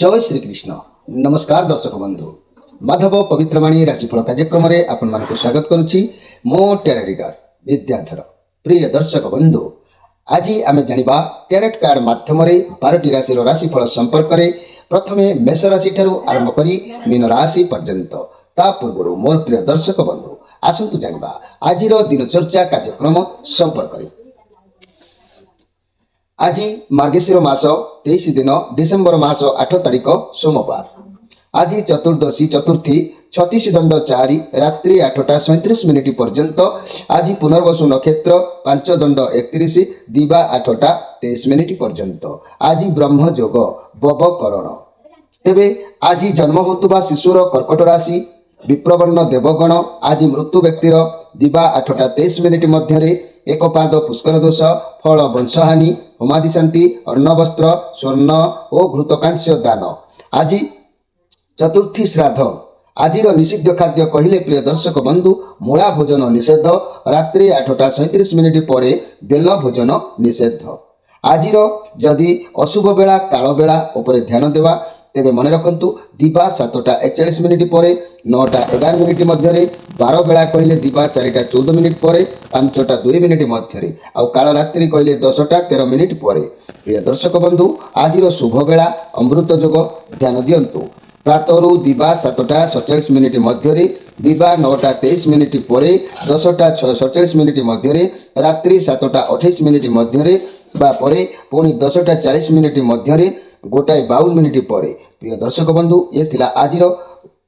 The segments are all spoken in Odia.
जय श्री कृष्ण। नमस्कार दर्शक बंधु, माधव पवित्रवाणी राशिफल कार्यक्रम में आपण मानक स्वागत करुछि। मो टेरो रीडर विद्याधर। प्रिय दर्शक बंधु, आज आम जानिबा टैरोट कार्ड माध्यम 12टी राशि राशिफल संपर्क में प्रथमे मेष राशि ठारू आरंभ करी मीन राशि पर्यंत। ता पूर्व मोर प्रिय दर्शक बंधु आसंतु जानिबा आज दिनचर्चा कार्यक्रम संपर्क में। आज मार्गशीर मास 23 दिन डिसेम्बर मास 8 तारिख सोमवार। आज चतुर्दशी चतुर्थी 36 दंड 4 रात्रि 8:37 पर्यंत। आज पुनर्वसु नक्षत्र 5 दंड 31 दिवा 8:23 पर्यंत। आज ब्रह्म योग बवकरण। तेबे आज जन्म होतुबा शिशुर कर्कट राशि विप्रवर्ण देवगण। आज मृत्यु व्यक्तिर दिवा 8:23 मध्य एक पाद पुष्कर दोष फल वंशहानि होमादि शांति अर्णवस्त्र स्वर्ण और घृतकांस्य दान। आज चतुर्थी श्राद्ध। आज निषिद्ध खाद्य कहले प्रिय दर्शक बंधु मूला भोजन निषेध। रात्रि 8:37 पर बेल भोजन निषेध। आज जदि अशुभ बेला काल बेला उपर ध्यान देवा तेबे मन रखंतु दिवा 7:41 पर 9:11 मध्य। 12 बेला कहले दिवा 4:14 पर 5:02 मध्य। आउ काल रात्रि कहले 10:13 पर। प्रिय दर्शक बंधु आज शुभ बेला अमृत योग ध्यान दियंतु। प्रातरु दिवा 7:47 मध्य, दिवा 9:23 पर 10:47 मध्य, रात्रि 7:28 मध्य बापर पुणी 10:40 मध्य 1:52 पर। प्रिय दर्शक बंधु ये थिला आज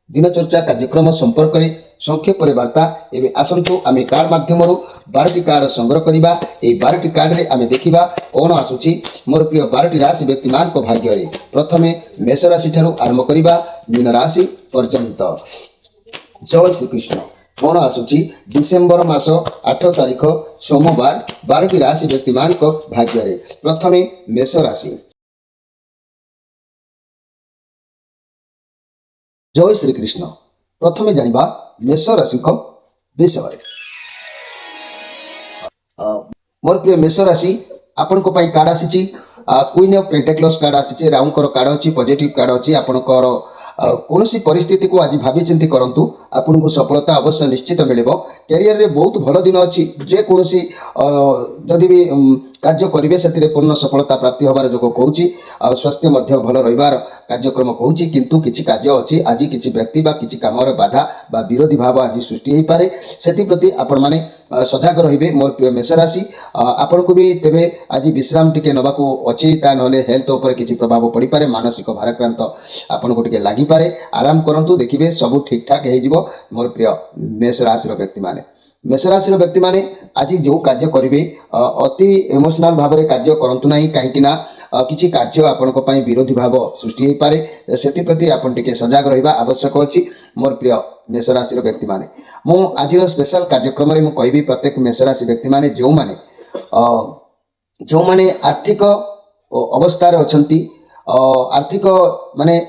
दिनचर्चा कार्यक्रम संपर्क में संक्षेप वार्ता। एवं आसतु आम कार्ड माध्यम 12टी कार्ड संग्रह करवा। 12टी कार्ड रे आम देखा कौन आसूची मोर प्रिय 12टी राशि व्यक्ति मान भाग्य रे। प्रथमे मेष राशि ठारू आरंभ करवा मीन राशि पर्यंत। जय श्री कृष्ण। कौन आसूची डिसेम्बर मास 8 तारिख सोमवार 12टी राशि व्यक्ति मान भाग्य रे। प्रथमे मेष राशि। जय श्री कृष्ण। प्रथमे जानिबा मेष राशि विषय। मोर प्रिय मेष राशि आपण को पाई कार्ड आसी क्वीन ऑफ पेंटाक्लस कार्ड आसी। राउंड कार्ड अच्छी पॉजिटिव कार्ड अच्छी। आपणकर कौन सी परिस्थिति को आज भावी चिंती करंतु आपन को सफलता अवश्य निश्चित मिलेबो। कैरियर रे बहुत भल दिन अच्छी। जे कौन सी जदि भी कार्य करेंगे से पूर्ण सफलता प्राप्ति होबार जो कहूँ। स्वास्थ्य भल रहिबार कार्यक्रम कहूँ। किंतु किछि कार्य अच्छी आज किछि व्यक्ति बा किछि कामर बाधा बा विरोधी भाव आज सृष्टि हो पारे। से प्रति आपण माने सजग रहिबे। मोर प्रिय मेष राशि आपण को भी तेबे आज विश्राम टिके नबाकू अच्छी। ता नले हेल्थ उपर किछि प्रभाव पड़ी पारे। मानसिक भाराक्रांत आपण को टिके लागि पारे। आराम करंतु देखिबे सब ठीक ठाक हे जिवो। मोर प्रिय मेष राशि व्यक्ति माने मेष राशि व्यक्ति माने आज जो कार्य करेंगे अति इमोशनाल भाव में कार्य करंतु नहीं। कहीं किसी कार्य आपण विरोधी भाव सृष्टि हो पारे। से प्रति आपन टिके सजग रहिबा आवश्यक अछि। मोर प्रिय मेष राशि व्यक्ति माने मु आज स्पेशल कार्यक्रम में कहबी प्रत्येक मेष राशि व्यक्ति माने जो माने आर्थिक अवस्था अछंती आर्थिक माने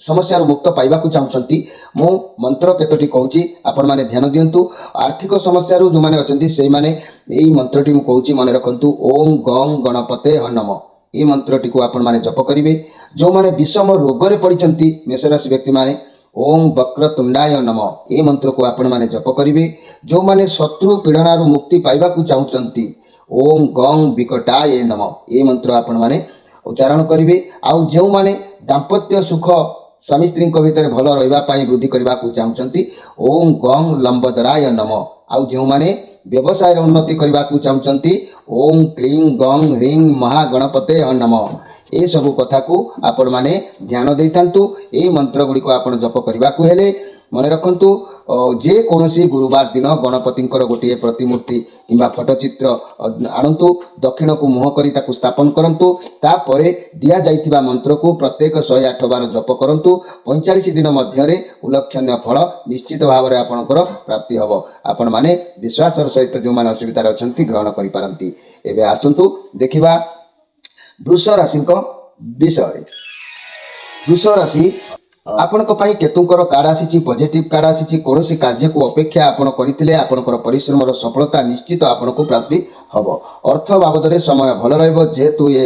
समस्या मुक्त पाइबा चाहती मु मंत्र केतोटी कहूँ आपण माने ध्यान दियंतु। आर्थिक समस्या जो माने अछंती से माने एई मंत्रटी मु कहूँ मन रखंतु। ओम गं गणपते नमः। ये मंत्रटी को आपण माने जप करिवे। जो माने विषम रोग रे पड़िचंती मेष राशि व्यक्ति माने ओम वक्रतुंडाय नमः। ये मंत्र को आपण माने जप करिवे। जो माने शत्रु पीड़नारू मुक्ति पाइबा चाहती ओम गं विकटाय नमः। ये मंत्र आपण माने उच्चारण करेंगे। आउ जो माने दाम्पत्य सुख स्वामी स्त्री भितर भल रही वृद्धि करने को चाहते ओम गं लंबोदराय नमः। आउ जो माने व्यवसाय उन्नति करने को चाहते ओम क्लीं गं ह्रीं महागणपते नमः। ये सबू कथा को आपण माने ध्यान देतांतु। ये मंत्र गुड़ी को आपण जप करने को हेले मन रखंतु जे कौनसी गुरुवार दिन गणपति गोटे प्रतिमूर्ति किंबा फोटोचित्र आणंतु। दक्षिण को मुह करी ताकु स्थापन करंतु। तापरे दिया जाइथिबा मंत्र को प्रत्येक 108 बार जप करंतु। 45 दिन मध्यरे उल्लेखनीय फल निश्चित भाव में आपणकर प्राप्ति हबो। आपण माने विश्वास सहित जो माने असुविधा अछंती ग्रहण करि पारंती। एबे आसंतु देखिबा वृष राशि विषय। वृष राशि ଆପଣଙ୍କ ପାଇଁ କେତୁଙ୍କର କାର୍ଡ ଆସିଛି, ପଜିଟିଭ କାର୍ଡ ଆସିଛି। କୌଣସି କାର୍ଯ୍ୟକୁ ଅପେକ୍ଷା ଆପଣ କରିଥିଲେ ଆପଣଙ୍କର ପରିଶ୍ରମର ସଫଳତା ନିଶ୍ଚିତ ଆପଣଙ୍କୁ ପ୍ରାପ୍ତି ହେବ। ଅର୍ଥ ବାବଦରେ ସମୟ ଭଲ ରହିବ। ଯେହେତୁ ଏ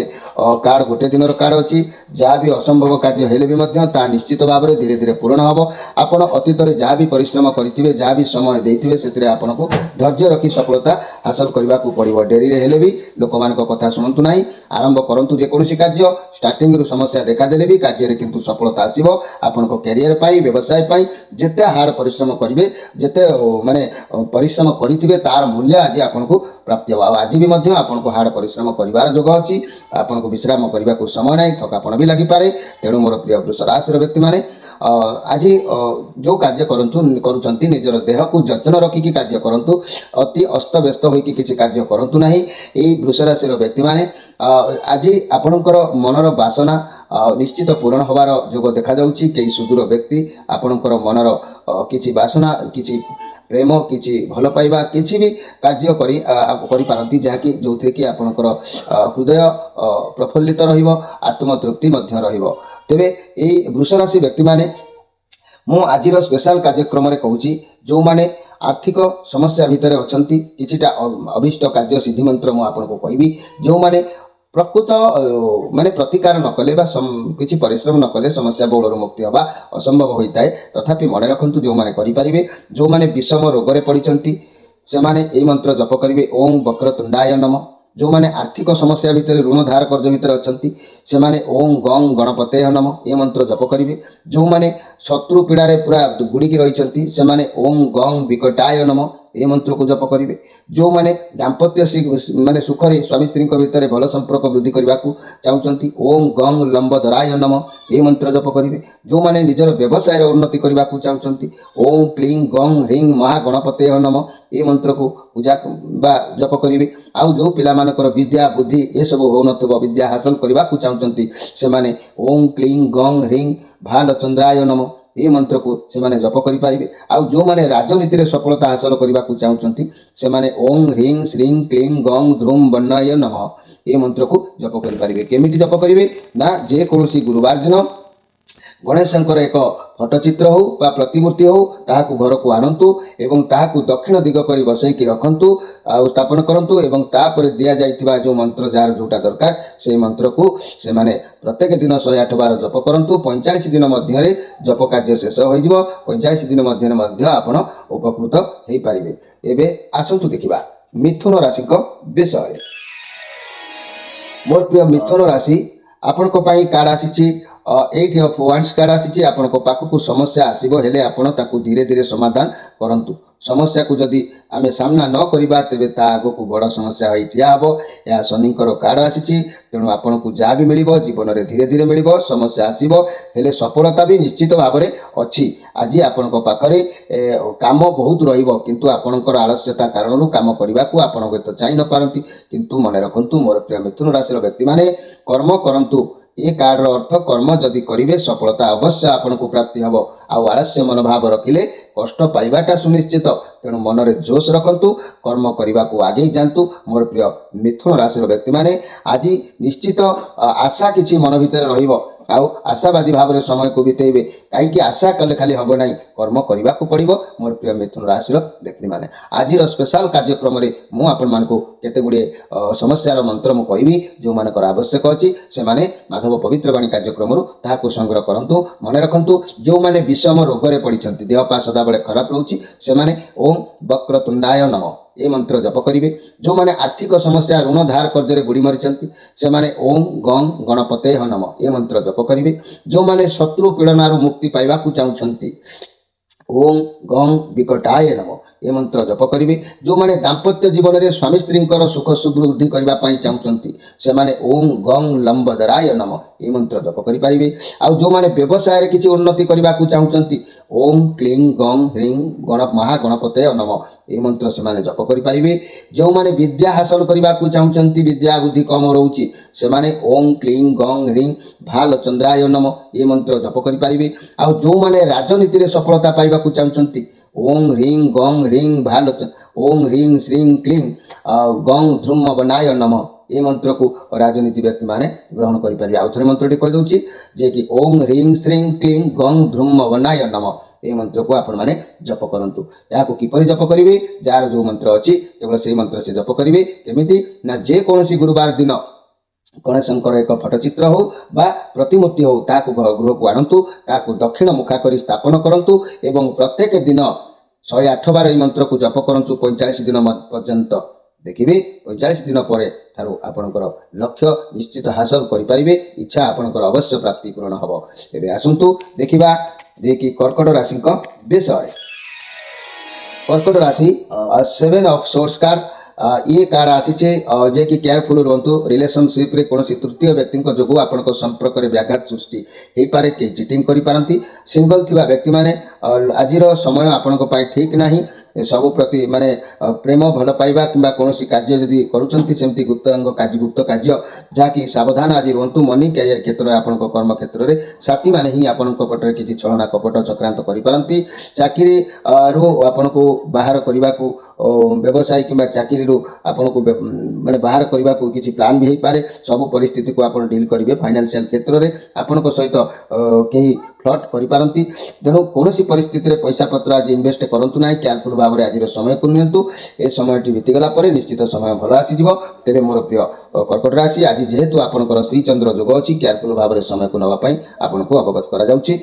କାର୍ଡ ଗୋଟେ ଦିନର କାର୍ଡ ଅଛି, ଯାହା ବି ଅସମ୍ଭବ କାର୍ଯ୍ୟ ହେଲେ ବି ମଧ୍ୟ ତାହା ନିଶ୍ଚିତ ଭାବରେ ଧୀରେ ଧୀରେ ପୂରଣ ହେବ। ଆପଣ ଅତୀତରେ ଯାହା ବି ପରିଶ୍ରମ କରିଥିବେ, ଯାହା ବି ସମୟ ଦେଇଥିବେ, ସେଥିରେ ଆପଣଙ୍କୁ ଧୈର୍ଯ୍ୟ ରଖି ସଫଳତା ହାସଲ କରିବାକୁ ପଡ଼ିବ। ଡେରିରେ ହେଲେ ବି ଲୋକମାନଙ୍କ କଥା ଶୁଣନ୍ତୁ ନାହିଁ, ଆରମ୍ଭ କରନ୍ତୁ ଯେକୌଣସି କାର୍ଯ୍ୟ। ଷ୍ଟାର୍ଟିଂରୁ ସମସ୍ୟା ଦେଖାଦେଲେ ବି କାର୍ଯ୍ୟରେ କିନ୍ତୁ ସଫଳତା ଆସିବ। ଆପଣଙ୍କ କ୍ୟାରିୟର ପାଇଁ, ବ୍ୟବସାୟ ପାଇଁ ଯେତେ ହାର୍ଡ ପରିଶ୍ରମ କରିବେ, ଯେତେ ମାନେ ପରିଶ୍ରମ କରିଥିବେ, ତାର ମୂଲ୍ୟ ଆଜି ଆପଣଙ୍କୁ ପ୍ରାପ୍ତି ହେବ। ଆଉ ଆଜି ବି ମଧ୍ୟ ଆପଣଙ୍କୁ ହାର୍ଡ ପରିଶ୍ରମ କରିବାର ଯୋଗ ଅଛି। ଆପଣଙ୍କୁ ବିଶ୍ରାମ କରିବାକୁ ସମୟ ନାହିଁ, ଥକାପଣ ବି ଲାଗିପାରେ। ତେଣୁ ମୋର ପ୍ରିୟ ବୃଷ ରାଶିର ବ୍ୟକ୍ତିମାନେ ଆଜି ଯେଉଁ କାର୍ଯ୍ୟ କରୁଛନ୍ତି ନିଜର ଦେହକୁ ଯତ୍ନ ରଖିକି କାର୍ଯ୍ୟ କରନ୍ତୁ। ଅତି ଅସ୍ତବ୍ୟସ୍ତ ହୋଇକି କିଛି କାର୍ଯ୍ୟ କରନ୍ତୁ ନାହିଁ। ଏଇ ବୃଷ ରାଶିର ବ୍ୟକ୍ତିମାନେ ଆଜି ଆପଣଙ୍କର ମନର ବାସନା ନିଶ୍ଚିତ ପୂରଣ ହେବାର ଯୋଗ ଦେଖାଯାଉଛି। କେହି ସୁଦୂର ବ୍ୟକ୍ତି ଆପଣଙ୍କର ମନର କିଛି ବାସନା, କିଛି ପ୍ରେମ, କିଛି ଭଲ ପାଇବା, କିଛି ବି କାର୍ଯ୍ୟ କରିପାରନ୍ତି, ଯାହାକି ଯେଉଁଥିରେ କି ଆପଣଙ୍କର ହୃଦୟ ପ୍ରଫୁଲ୍ଲିତ ରହିବ, ଆତ୍ମତୃପ୍ତି ମଧ୍ୟ ରହିବ। ତେବେ ଏଇ ବୃଷ ରାଶି ବ୍ୟକ୍ତିମାନେ ମୁଁ ଆଜିର ସ୍ପେଶାଲ କାର୍ଯ୍ୟକ୍ରମରେ କହୁଛି, ଯେଉଁମାନେ ଆର୍ଥିକ ସମସ୍ୟା ଭିତରେ ଅଛନ୍ତି, କିଛିଟା ଅଭିଷ୍ଟ କାର୍ଯ୍ୟ ସିଦ୍ଧି ମନ୍ତ୍ର ମୁଁ ଆପଣଙ୍କୁ କହିବି। ଯେଉଁମାନେ ପ୍ରକୃତ ମାନେ ପ୍ରତିକାର ନ କଲେ ବା କିଛି ପରିଶ୍ରମ ନ କଲେ ସମସ୍ୟା ବହୁଳରୁ ମୁକ୍ତି ହେବା ଅସମ୍ଭବ ହୋଇଥାଏ। ତଥାପି ମନେ ରଖନ୍ତୁ, ଯେଉଁମାନେ କରିପାରିବେ, ଯେଉଁମାନେ ବିଷମ ରୋଗରେ ପଡ଼ିଛନ୍ତି, ସେମାନେ ଏହି ମନ୍ତ୍ର ଜପ କରିବେ। ଓಂ ବକ୍ରତୁଣ୍ଡାୟ ନମଃ। ଯେଉଁମାନେ ଆର୍ଥିକ ସମସ୍ୟା ଭିତରେ, ଋଣ ଧାର କର୍ଜ ଭିତରେ ଅଛନ୍ତି, ସେମାନେ ଓಂ ଗଂ ଗଣପତେୟ ନମଃ ଏ ମନ୍ତ୍ର ଜପ କରିବେ। ଯେଉଁମାନେ ଶତ୍ରୁ ପୀଡ଼ାରେ ପୁରା ବୁଡ଼ିକି ରହିଛନ୍ତି, ସେମାନେ ଓಂ ଗଂ ବିକଟାୟ ନମଃ ଏ ମନ୍ତ୍ରକୁ ଜପ କରିବେ। ଯେଉଁମାନେ ଦାମ୍ପତ୍ୟ ମାନେ ସୁଖରେ ସ୍ୱାମୀ ସ୍ତ୍ରୀଙ୍କ ଭିତରେ ଭଲ ସମ୍ପର୍କ ବୃଦ୍ଧି କରିବାକୁ ଚାହୁଁଛନ୍ତି, ଓಂ ଗଂ ଲମ୍ବୋଦରାୟ ନମଃ ଏ ମନ୍ତ୍ର ଜପ କରିବେ। ଯେଉଁମାନେ ନିଜର ବ୍ୟବସାୟରେ ଉନ୍ନତି କରିବାକୁ ଚାହୁଁଛନ୍ତି, ଓಂ କ୍ଲିଂ ଗଂ ହ୍ରିଂ ମହାଗଣପତେୟ ନମଃ ଏ ମନ୍ତ୍ରକୁ ପୂଜା ବା ଜପ କରିବେ। ଆଉ ଯେଉଁ ପିଲାମାନଙ୍କର ବିଦ୍ୟା ବୁଦ୍ଧି ଏସବୁ ହେଉନଥିବ, ବିଦ୍ୟା ହାସଲ କରିବାକୁ ଚାହୁଁଛନ୍ତି, ସେମାନେ ଓಂ କ୍ଲିଂ ଗଂ ହ୍ରିଂ ଭାଲଚନ୍ଦ୍ରାୟ ନମଃ ଏ ମନ୍ତ୍ରକୁ ସେମାନେ ଜପ କରିପାରିବେ। ଆଉ ଯେଉଁମାନେ ରାଜନୀତିରେ ସଫଳତା ହାସଲ କରିବାକୁ ଚାହୁଁଛନ୍ତି, ସେମାନେ ଓಂ ହ୍ରିଂ ଶ୍ରୀଂ କ୍ଲିଂ ଗଂ ଧ୍ରୁମ ବର୍ଣ୍ଣାୟ ନମଃ ଏ ମନ୍ତ୍ରକୁ ଜପ କରିପାରିବେ। କେମିତି ଜପ କରିବେ ନା, ଯେକୌଣସି ଗୁରୁବାର ଦିନ ଗଣେଶଙ୍କର ଏକ ଫଟୋଚିତ୍ର ହେଉ ବା ପ୍ରତିମୂର୍ତ୍ତି ହେଉ, ତାହାକୁ ଘରକୁ ଆଣନ୍ତୁ ଏବଂ ତାହାକୁ ଦକ୍ଷିଣ ଦିଗ କରି ବସେଇକି ରଖନ୍ତୁ, ଆଉ ସ୍ଥାପନ କରନ୍ତୁ। ଏବଂ ତାପରେ ଦିଆଯାଇଥିବା ଯେଉଁ ମନ୍ତ୍ର, ଯାହାର ଯେଉଁଟା ଦରକାର, ସେହି ମନ୍ତ୍ରକୁ ସେମାନେ ପ୍ରତ୍ୟେକ ଦିନ 108 ବାର ଜପ କରନ୍ତୁ। 45 ଦିନ ମଧ୍ୟରେ ଜପ କାର୍ଯ୍ୟ ଶେଷ ହୋଇଯିବ। 45 ଦିନ ମଧ୍ୟରେ ମଧ୍ୟ ଆପଣ ଉପକୃତ ହୋଇପାରିବେ। ଏବେ ଆସନ୍ତୁ ଦେଖିବା ମିଥୁନ ରାଶିଙ୍କ ବିଷୟରେ। ମୋର ପ୍ରିୟ ମିଥୁନ ରାଶି, ଆପଣଙ୍କ ପାଇଁ କାର୍ଡ ଆସିଛି 8 ଅଫ୍ ୱାଣ୍ଡସ୍ କାର୍ଡ ଆସିଛି। ଆପଣଙ୍କ ପାଖକୁ ସମସ୍ୟା ଆସିବ, ହେଲେ ଆପଣ ତାକୁ ଧୀରେ ଧୀରେ ସମାଧାନ କରନ୍ତୁ। ସମସ୍ୟାକୁ ଯଦି ଆମେ ସାମ୍ନା ନ କରିବା, ତେବେ ତା ଆଗକୁ ବଡ଼ ସମସ୍ୟା ହୋଇ ଠିଆ ହେବ। ଏହା ଶନିଙ୍କର କାର୍ଡ ଆସିଛି। ତେଣୁ ଆପଣଙ୍କୁ ଯାହା ବି ମିଳିବ ଜୀବନରେ ଧୀରେ ଧୀରେ ମିଳିବ। ସମସ୍ୟା ଆସିବ, ହେଲେ ସଫଳତା ବି ନିଶ୍ଚିତ ଭାବରେ ଅଛି। ଆଜି ଆପଣଙ୍କ ପାଖରେ କାମ ବହୁତ ରହିବ, କିନ୍ତୁ ଆପଣଙ୍କର ଆଳସ୍ୟତା କାରଣରୁ କାମ କରିବାକୁ ଆପଣ ହୁଏତ ଚାହିଁ ନ ପାରନ୍ତି। କିନ୍ତୁ ମନେ ରଖନ୍ତୁ, ମୋର ପ୍ରିୟ ମିଥୁନ ରାଶିର ବ୍ୟକ୍ତିମାନେ, କର୍ମ କରନ୍ତୁ। ଏ କାର୍ଡର ଅର୍ଥ କର୍ମ ଯଦି କରିବେ, ସଫଳତା ଅବଶ୍ୟ ଆପଣଙ୍କୁ ପ୍ରାପ୍ତି ହେବ। ଆଉ ଆଳସ୍ୟ ମନୋଭାବ ରଖିଲେ କଷ୍ଟ ପାଇବାଟା ସୁନିଶ୍ଚିତ। ତେଣୁ ମନରେ ଜୋଶ ରଖନ୍ତୁ, କର୍ମ କରିବାକୁ ଆଗେଇ ଯାଆନ୍ତୁ। ମୋର ପ୍ରିୟ ମିଥୁନ ରାଶିର ବ୍ୟକ୍ତିମାନେ, ଆଜି ନିଶ୍ଚିତ ଆଶା କିଛି ମନ ଭିତରେ ରହିବ। ଆଉ ଆଶାବାଦୀ ଭାବରେ ସମୟକୁ ବିତେଇବେ। କାହିଁକି ଆଶା କଲେ ଖାଲି ହେବ ନାହିଁ, କର୍ମ କରିବାକୁ ପଡ଼ିବ। ମୋର ପ୍ରିୟ ମିଥୁନ ରାଶିର ବ୍ୟକ୍ତିମାନେ, ଆଜିର ସ୍ପେଶାଲ କାର୍ଯ୍ୟକ୍ରମରେ ମୁଁ ଆପଣମାନଙ୍କୁ କେତେ ଗୁଡ଼ିଏ ସମସ୍ୟାର ମନ୍ତ୍ର ମୁଁ କହିବି। ଯେଉଁମାନଙ୍କର ଆବଶ୍ୟକ ଅଛି, ସେମାନେ ମାଧବ ପବିତ୍ର ବାଣୀ କାର୍ଯ୍ୟକ୍ରମରୁ ତାହାକୁ ସଂଗ୍ରହ କରନ୍ତୁ। ମନେ ରଖନ୍ତୁ, ଯେଉଁମାନେ ବିଷମ ରୋଗରେ ପଡ଼ିଛନ୍ତି, ଦେହ ପା ସଦାବେଳେ ଖରାପ ରହୁଛି, ସେମାନେ ଓಂ ବକ୍ରତୁଣ୍ଡାୟ ନମଃ ଏ ମନ୍ତ୍ର ଜପ କରିବେ। ଯେଉଁମାନେ ଆର୍ଥିକ ସମସ୍ୟା, ଋଣ ଧାର କର୍ଜରେ ବୁଡ଼ି ମରିଛନ୍ତି, ସେମାନେ ଓಂ ଗଂ ଗଣପତେୟ ନମଃ ଏ ମନ୍ତ୍ର ଜପ କରିବେ। ଯେଉଁମାନେ ଶତ୍ରୁ ପୀଡ଼ନାରୁ ମୁକ୍ତି ପାଇବାକୁ ଚାହୁଁଛନ୍ତି, ଓಂ ଗଂ ବିକଟାୟ ନମଃ ଏ ମନ୍ତ୍ର ଜପ କରିବେ। ଯେଉଁମାନେ ଦାମ୍ପତ୍ୟ ଜୀବନରେ ସ୍ୱାମୀ ସ୍ତ୍ରୀଙ୍କର ସୁଖ ସମୃଦ୍ଧି କରିବା ପାଇଁ ଚାହୁଁଛନ୍ତି, ସେମାନେ ଓಂ ଗଂ ଲମ୍ବୋଦରାୟ ନମଃ ଏ ମନ୍ତ୍ର ଜପ କରିପାରିବେ। ଆଉ ଯେଉଁମାନେ ବ୍ୟବସାୟରେ କିଛି ଉନ୍ନତି କରିବାକୁ ଚାହୁଁଛନ୍ତି, ଓಂ କ୍ଲିଂ ଗଂ ହ୍ରିଂ ମହାଗଣପତେୟ ନମଃ ଏ ମନ୍ତ୍ର ସେମାନେ ଜପ କରିପାରିବେ। ଯେଉଁମାନେ ବିଦ୍ୟା ହାସଲ କରିବାକୁ ଚାହୁଁଛନ୍ତି, ବିଦ୍ୟା ବୁଦ୍ଧି କମ୍ ରହୁଛି, ସେମାନେ ଓಂ କ୍ଲିଂ ଗଂ ହ୍ରିଂ ଭାଲଚନ୍ଦ୍ରାୟ ନମଃ ଏ ମନ୍ତ୍ର ଜପ କରିପାରିବେ। ଆଉ ଯେଉଁମାନେ ରାଜନୀତିରେ ସଫଳତା ପାଇବାକୁ ଚାହୁଁଛନ୍ତି, ଓಂ ହ୍ରିଂ ଗଂ ହ୍ରିଂ ଓಂ ହ୍ରିଂ ଶ୍ରୀଂ କ୍ଲିଂ ଗଂ ଧ୍ରୁମ ବର୍ଣ୍ଣାୟ ନମଃ ए मंत्र को राजनीति व्यक्ति माने ग्रहण करें। आउ थे मंत्रटी कहीदे जे कि ओम ह्रीं श्रीं क्लीं गं ध्रुम वनाय नम ए मंत्र को आपण मैंने जप करूँ। या किपर जप करेंगे जार जो मंत्र अच्छी केवल से मंत्र से जप करेंगे केमी ना जेकोसी गुरुवार दिन गणेशंकर एक फटचित्र हो बा प्रतिमूर्ति हो ताकू गृह को आणतु ताकू दक्षिण मुखा कर स्थापन करूँ एवं प्रत्येक दिन 108 बार यह मंत्र को जप करूँ 45 दिन पर्यंत देखिए 45 दिन पर आपणकर लक्ष्य निश्चित हासिल करें इच्छा आपणकर अवश्य प्राप्ति पूरण हम। एवं आसतु देखा जे कि कर्कट राशि विषय कर्कट राशि 7 ऑफ सोर्स कार्ड ये कार्ड आसी जे कि केयरफुल रुहतु रिलेशनशिप रे कौन तृतीय व्यक्ति जो आपण संपर्क में व्याघात सृष्टि हो पारे कई चिटिंग करी सिंगल थिबा व्यक्ति माने आज समय आपण ठीक नहीं सबु प्रति माने प्रेम भल पाइबा किंबा कौन कार्य जदि करुँच गुप्त कार्य जहाँकि सावधान आज रुहतु मनी कैरियर क्षेत्र में आपण कर्म क्षेत्र में साथी मैंने ही आपण पटे किसी छलना कपट चक्रांत करी चाकरी रू आपण को बाहर करने को व्यवसाय किंबा चाकरी रू आपण को माने बाहर करने को किसी प्लान भी हो पारे सब परिस्थिति को आप डील करेंगे। फाइनेंशियल क्षेत्र में आपण सहित कहीं फ्लट करी तेणु कौन परिस्थिति में पैसा पत्र आज इन्वेस्ट करूँ ना केयरफुल भाव में आज समय को नियंतु ए समय बीतीगला निश्चित समय भल आसीज। तेरे मोर प्रिय कर्कट राशि आज जेहेतु आपंकर श्री चंद्र जोग अच्छी केयरफुल भाव में समय को नापी आपन को अवगत करा जाउछि।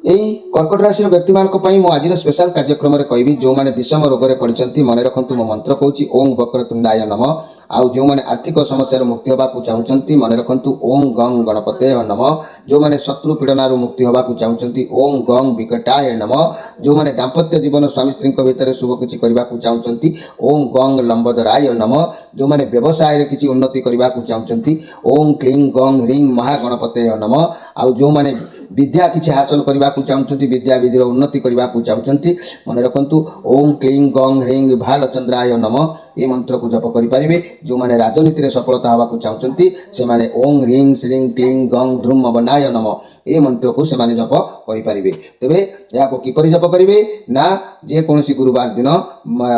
यही कर्कट राशि व्यक्ति मानी आज स्पेशल कार्यक्रम में कहि जो मैंने विषम रोग में पड़ते मन रखु मो मंत्र कहूँ ओम वक्रतुंडाय नम। आउ जो मैंने आर्थिक समस्या मुक्ति होगा चाहते मन रखु ओम गं गणपते नम। जो मैंने शत्रु पीड़ना मुक्ति होगा चाहते ओम गं विकटाय नम। जो मैंने दाम्पत्य जीवन स्वामी स्त्री भितर शुभ किसी करने को चाहते ओम गं लंबोदराय नम। जो मैंने व्यवसाय किसी उन्नति करने को चाहते ओम क्लीं गं ह्रीं महागणपते नम। आउ जो मैंने विद्या किसी हासिल करने को चाहते विद्या विधिर उन्नति करने को चाहते मन रखु ओम क्लीं गं ह्रीं भालचंद्राय नम। ये मंत्र को जप करें। जो मैंने राजनीति में सफलता होगा चाहते से माने ओम ह्रीं श्रीं क्लीं गं ध्रुम वनाय नम ये मंत्र को से जप करें। तेरे या किपर जप करेंगे ना जेकोसी गुरुवार दिन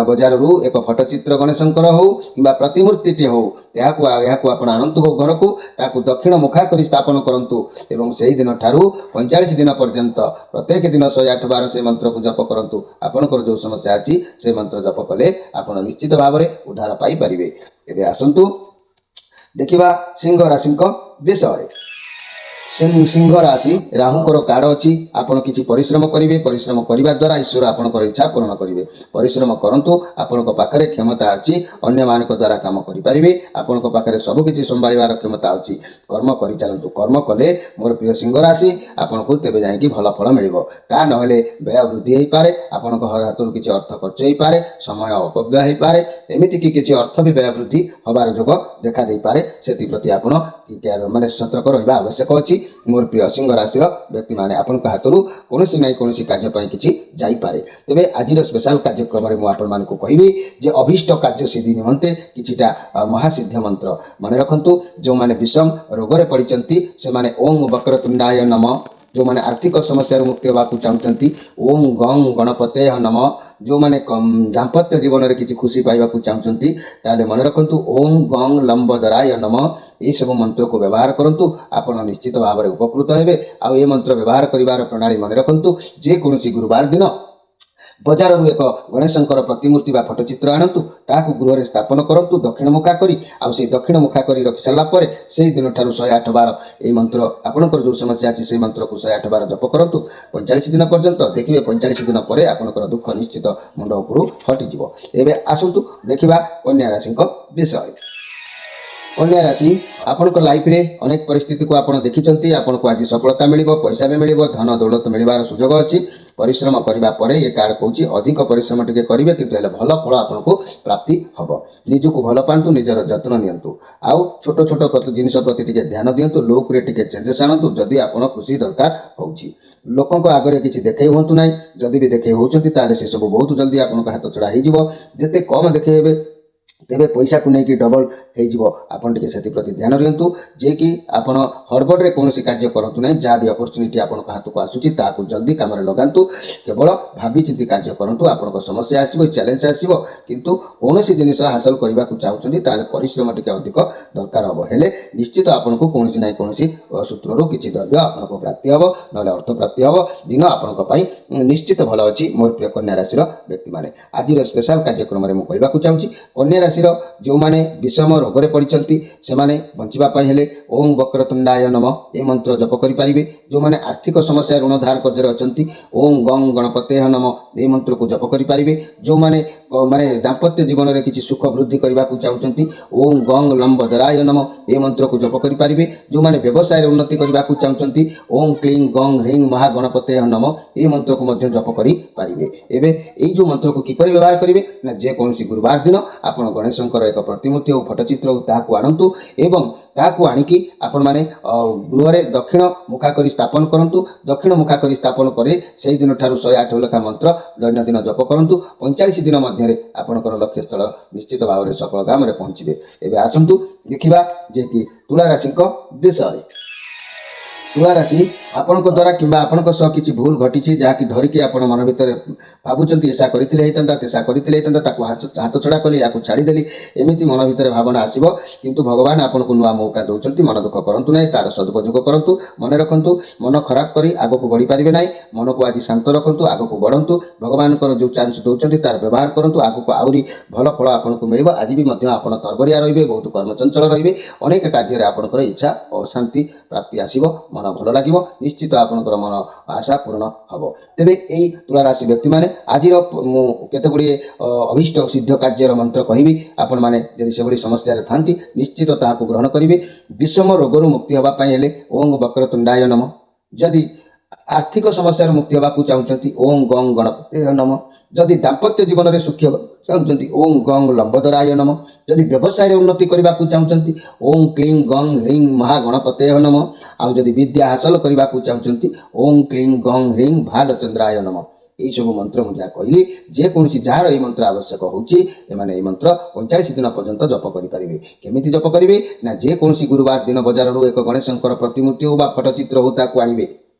बजार रू एक फटचित्र गणेशंकर हो कि प्रतिमूर्ति हो आपण आनंद घर को ताकू दक्षिण मुखा कर स्थापन करूँ एवं से दिन ठारू 45 दिन पर्यंत प्रत्येक दिन 108 बार से मंत्र को जप करूँ। आपणकर जो समस्या अच्छी से मंत्र जप कले आप निश्चित भाव में उद्धार पाई पारे। एवं आसतु देखा सिंह राशि विषय सिंह राशि राहुंकर कार्ड अच्छी आपड़ किसी परिश्रम करेंगे परिश्रम करने द्वारा ईश्वर आपंकर इच्छा पूर्ण करेंगे। परिश्रम करूँ आपण पाखे क्षमता अच्छी अन्य मान द्वारा काम करेंगे आपण पाखे सबकि संभाळिबार क्षमता अच्छी कर्म कर चलतु कर्म कले मोर प्रिय सिंह राशि आपन को तेज जाकि भल फल मिल ता ना व्यय वृद्धि हो पारे आपण हाथ किसी अर्थ खर्च हो पारे समय अपव्यय हो पारे एमती कि किसी अर्थ भी व्यय वृद्धि हबार जोग देखा दे पारे से प्रति आपण माने सतर्क रहा आवश्यक अच्छी। मोर प्रिय सिंह राशि व्यक्ति मैंने आपण हाथ कौन ना कौन कार्य किसी जापे। तेरे आज स्पेशल कार्यक्रम में मुझे कहि जे अभीष्ट कार्य सिद्धि निमंते किछिटा महासिद्ध मंत्र मन रखु। जो मैंने विषम रोग में पड़ते से माने ओम वक्रतुंडाय नम। जो मैंने आर्थिक समस्या मुक्ति होगा चाहते ओम गं गणपते नम। जो मैंने दाम्पत्य जीवन में किसी खुशी पाइबा चाहते ताले मन रखु ओम गं लंबोदराय नम। ये सब मंत्र को व्यवहार करूँ आप निश्चित भाव में उपकृत हेबे। आउ ये मंत्र व्यवहार करिवार प्रणाली मन रखु जेकोसी गुरुवार दिन बजार रू एक गणेशंकर प्रतिमूर्ति बा फटचित्र आणतु ताकू गृह स्थापन करूँ दक्षिण मुखा करी से दक्षिण मुखा करी रखि सारा पर से दिन ठारू 108 बार ये मंत्र आपणकर जो समस्या अच्छी से मंत्र को 108 बार जप करूँ 45 दिन पर्यंत देखिए 45 दिन पर आपणकर दुख निश्चित मुंड उपरू हटिज। एवं आसतु देखा कन्या राशि विषय। कन्या राशि आपण लाइफ रे अनेक परिस्थिति को आप देखी आपन को आज सफलता मिल पैसा भी मिल धन दौलत मिलबार सुजोग अच्छी। परिश्रम करने पर ये कार्ड कहूँ अधिक परिश्रम टे करेंगे कि भल फल आपको प्राप्ति हम। निजक भल पातु निजर जत्न नियंतु आउ छोट छोट जिन प्रति टे ध्यान दिंतु लुक रे टे चेंजेस आणतु जदि आप खुशी दरकार होची। लोकों आगे किसी देखे हूँ ना जदि भी देखे होती से सब बहुत जल्दी आप हाथ चढ़ा हो जिते कम देखे ତେବେ ପଇସାକୁ ନେଇକି ଡବଲ ହେଇଯିବ। ଆପଣ ଟିକେ ସେଥିପ୍ରତି ଧ୍ୟାନ ଦିଅନ୍ତୁ ଯେ କି ଆପଣ ହଡ଼ବଡ଼ରେ କୌଣସି କାର୍ଯ୍ୟ କରନ୍ତୁ ନାହିଁ। ଯାହା ବି ଅପରଚ୍ୟୁନିଟି ଆପଣଙ୍କ ହାତକୁ ଆସୁଛି ତାହାକୁ ଜଲ୍ଦି କାମରେ ଲଗାନ୍ତୁ। କେବଳ ଭାବିଚିନ୍ତି କାର୍ଯ୍ୟ କରନ୍ତୁ। ଆପଣଙ୍କ ସମସ୍ୟା ଆସିବ, ଚ୍ୟାଲେଞ୍ଜ ଆସିବ, କିନ୍ତୁ କୌଣସି ଜିନିଷ ହାସଲ କରିବାକୁ ଚାହୁଁଛନ୍ତି ତାହେଲେ ପରିଶ୍ରମ ଟିକେ ଅଧିକ ଦରକାର ହେବ। ହେଲେ ନିଶ୍ଚିତ ଆପଣଙ୍କୁ କୌଣସି ନାହିଁ କୌଣସି ସୂତ୍ରରୁ କିଛି ଦ୍ରବ୍ୟ ଆପଣଙ୍କୁ ପ୍ରାପ୍ତି ହେବ, ନହେଲେ ଅର୍ଥ ପ୍ରାପ୍ତି ହେବ। ଦିନ ଆପଣଙ୍କ ପାଇଁ ନିଶ୍ଚିତ ଭଲ ଅଛି ମୋର ପ୍ରିୟ କନ୍ୟା ରାଶିର ବ୍ୟକ୍ତିମାନେ। ଆଜିର ସ୍ପେଶାଲ କାର୍ଯ୍ୟକ୍ରମରେ ମୁଁ କହିବାକୁ ଚାହୁଁଛି କନ୍ୟା ରାଶିର ଯେଉଁମାନେ ବିଷମ ରୋଗରେ ପଡ଼ିଛନ୍ତି ସେମାନେ ବଞ୍ଚିବା ପାଇଁ ହେଲେ ଓಂ ବକ୍ରତୁଣ୍ଡାୟ ନମ ଏ ମନ୍ତ୍ର ଜପ କରିପାରିବେ। ଯେଉଁମାନେ ଆର୍ଥିକ ସମସ୍ୟା ଋଣ ଧାର କର୍ଜରେ ଅଛନ୍ତି ଓಂ ଗଂ ଗଣପତେହ ନମ ଏ ମନ୍ତ୍ରକୁ ଜପ କରିପାରିବେ। ଯେଉଁମାନେ ଦାମ୍ପତ୍ୟ ଜୀବନରେ କିଛି ସୁଖ ବୃଦ୍ଧି କରିବାକୁ ଚାହୁଁଛନ୍ତି ଓಂ ଗଂ ଲମ୍ବୋଦରାୟ ନମ ଏ ମନ୍ତ୍ରକୁ ଜପ କରିପାରିବେ। ଯେଉଁମାନେ ବ୍ୟବସାୟରେ ଉନ୍ନତି କରିବାକୁ ଚାହୁଁଛନ୍ତି ଓಂ କ୍ଲିଂ ଗଂ ହ୍ରିଂ ମହାଗଣପତେହ ନମ ଏ ମନ୍ତ୍ରକୁ ମଧ୍ୟ ଜପ କରିପାରିବେ। ଏବେ ଏଇ ଯେଉଁ ମନ୍ତ୍ରକୁ କିପରି ବ୍ୟବହାର କରିବେ ନା ଯେକୌଣସି ଗୁରୁବାର ଦିନ ଆପଣ ଗଣେଶଙ୍କର ଏକ ପ୍ରତିମୂର୍ତ୍ତି ଓ ଫଟୋଚିତ୍ର ତାହାକୁ ଆଣନ୍ତୁ ଏବଂ ତାହାକୁ ଆଣିକି ଆପଣମାନେ ଗୃହରେ ଦକ୍ଷିଣ ମୁଖା କରି ସ୍ଥାପନ କରନ୍ତୁ। ଦକ୍ଷିଣ ମୁଖା କରି ସ୍ଥାପନ କରି ସେହି ଦିନଠାରୁ 108 ଲେଖା ମନ୍ତ୍ର ଦୈନନ୍ଦିନ ଜପ କରନ୍ତୁ। 45 ଦିନ ମଧ୍ୟରେ ଆପଣଙ୍କର ଲକ୍ଷ୍ୟସ୍ଥଳ ନିଶ୍ଚିତ ଭାବରେ ସଫଳତାରେ ପହଞ୍ଚିବେ। ଏବେ ଆସନ୍ତୁ ଦେଖିବା ଯେ କି ତୁଳା ରାଶିଙ୍କ ବିଷୟରେ। ତୁଳା ରାଶି ଆପଣଙ୍କ ଦ୍ୱାରା କିମ୍ବା ଆପଣଙ୍କ ସହ କିଛି ଭୁଲ ଘଟିଛି ଯାହାକି ଧରିକି ଆପଣ ମନ ଭିତରେ ଭାବୁଛନ୍ତି ଏସା କରିଥିଲେ ହେଇଥାନ୍ତା, ତେସା କରିଥିଲେ ହେଇଥାନ୍ତା, ତାକୁ ହାତ ଛଡ଼ା କଲି, ୟାକୁ ଛାଡ଼ିଦେଲି, ଏମିତି ମନ ଭିତରେ ଭାବନା ଆସିବ। କିନ୍ତୁ ଭଗବାନ ଆପଣଙ୍କୁ ନୂଆ ମୌକା ଦେଉଛନ୍ତି। ମନ ଦୁଃଖ କରନ୍ତୁ ନାହିଁ, ତାର ସଦୁପଯୋଗ କରନ୍ତୁ। ମନେ ରଖନ୍ତୁ ମନ ଖରାପ କରି ଆଗକୁ ବଢ଼ିପାରିବେ ନାହିଁ। ମନକୁ ଆଜି ଶାନ୍ତ ରଖନ୍ତୁ, ଆଗକୁ ବଢ଼ନ୍ତୁ। ଭଗବାନଙ୍କର ଯେଉଁ ଚାନ୍ସ ଦେଉଛନ୍ତି ତାର ବ୍ୟବହାର କରନ୍ତୁ। ଆଗକୁ ଆହୁରି ଭଲ ଫଳ ଆପଣଙ୍କୁ ମିଳିବ। ଆଜି ବି ମଧ୍ୟ ଆପଣ ତରବରିଆ ରହିବେ, ବହୁତ କର୍ମଚଞ୍ଚଳ ରହିବେ। ଅନେକ କାର୍ଯ୍ୟରେ ଆପଣଙ୍କର ଇଚ୍ଛା ଓ ଶାନ୍ତି ପ୍ରାପ୍ତି ଆସିବ। ମନ ଭଲ ଲାଗିବ। ନିଶ୍ଚିତ ଆପଣଙ୍କର ମନ ଆଶା ପୂରଣ ହେବ। ତେବେ ଏଇ ତୁଳା ରାଶି ବ୍ୟକ୍ତିମାନେ ଆଜିର ମୁଁ କେତେଗୁଡ଼ିଏ ଅଭୀଷ୍ଟ ସିଦ୍ଧ କାର୍ଯ୍ୟର ମନ୍ତ୍ର କହିବି। ଆପଣମାନେ ଯଦି ସେଭଳି ସମସ୍ୟାରେ ଥାନ୍ତି ନିଶ୍ଚିତ ତାହାକୁ ଗ୍ରହଣ କରିବେ। ବିଷମ ରୋଗରୁ ମୁକ୍ତି ହେବା ପାଇଁ ହେଲେ ଓଂ ବକ୍ରତୁଣ୍ଡାୟ ନମ। ଯଦି ଆର୍ଥିକ ସମସ୍ୟାରୁ ମୁକ୍ତି ହେବାକୁ ଚାହୁଁଛନ୍ତି ଓଂ ଗଂ ଗଣପତେୟ ନମ। ଯଦି ଦାମ୍ପତ୍ୟ ଜୀବନରେ ସୁଖୀ ହେବାକୁ ଚାହୁଁଛନ୍ତି ଓଂ ଗଂ ଲମ୍ବୋଦରାୟ ନମ। ଯଦି ବ୍ୟବସାୟରେ ଉନ୍ନତି କରିବାକୁ ଚାହୁଁଛନ୍ତି ଓଂ କ୍ଲିଂ ଗଂ ହ୍ରିଂ ମହାଗଣପତେୟ ନମ। ଆଉ ଯଦି ବିଦ୍ୟା ହାସଲ କରିବାକୁ ଚାହୁଁଛନ୍ତି ଓଂ କ୍ଲିଂ ଗଂ ହ୍ରିଂ ଭାଲଚନ୍ଦ୍ରାୟ ନମ। ଏହିସବୁ ମନ୍ତ୍ର ମୁଁ ଯାହା କହିଲି ଯେକୌଣସି ଯାହାର ଏହି ମନ୍ତ୍ର ଆବଶ୍ୟକ ହେଉଛି ଏମାନେ ଏହି ମନ୍ତ୍ର 45 ଦିନ ପର୍ଯ୍ୟନ୍ତ ଜପ କରିପାରିବେ। କେମିତି ଜପ କରିବେ ନା ଯେକୌଣସି ଗୁରୁବାର ଦିନ ବଜାରରୁ ଏକ ଗଣେଶଙ୍କର ପ୍ରତିମୂର୍ତ୍ତି ହେଉ ବା ଫଟୋଚିତ୍ର ହେଉ ତାକୁ ଆଣିବେ।